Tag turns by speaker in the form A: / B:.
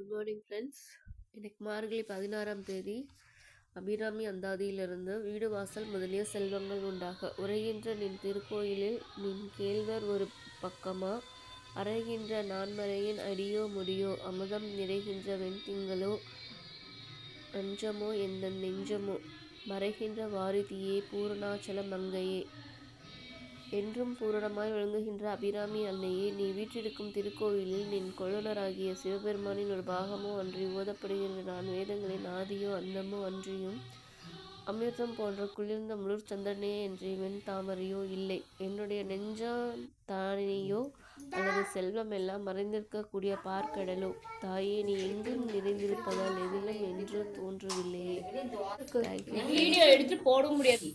A: Good morning friends. இன்னைக்கு மார்கழி 16ஆம் தேதி. அபிராமி அந்தாதியிலிருந்து வீடு வாசல் முதலிய செல்வங்கள் உண்டாக உரைகின்ற நின் திருக்கோயிலில் நின் கேள்வர் ஒரு பக்கமா அறைகின்ற நான்மறையின் அடியோ முடியோ அமுதம் நிறைகின்ற வெண்திங்களோ அஞ்சமோ எந்தன் நெஞ்சமோ மறைகின்ற வாரிதியே பூரணாச்சல மங்கையே என்றும் பூரணமாய் விளங்குகின்ற அபிராமி அன்னையே, நீ வீற்றிருக்கும் திருக்கோயிலில் நின் கொள்ளுனராகிய சிவபெருமானின் ஒரு பாகமோ அன்றி ஓதப்படுகின்ற நான் வேதங்களின் ஆதியோ அந்தமோ அன்றியும் அமிர்தம் போன்ற குளிர்ந்த முழுர் சந்திரனே என்று வெண் தாமரையோ இல்லை, என்னுடைய நெஞ்சாதானியோ அல்லது செல்வம் எல்லாம் மறைந்திருக்கக்கூடிய பார்க்கடலோ தாயே, நீ எங்கும் நிறைந்திருப்பதால் எதிலும் என்று தோன்றவில்லையே.
B: வீடியோ எடுத்து போட முடியாது.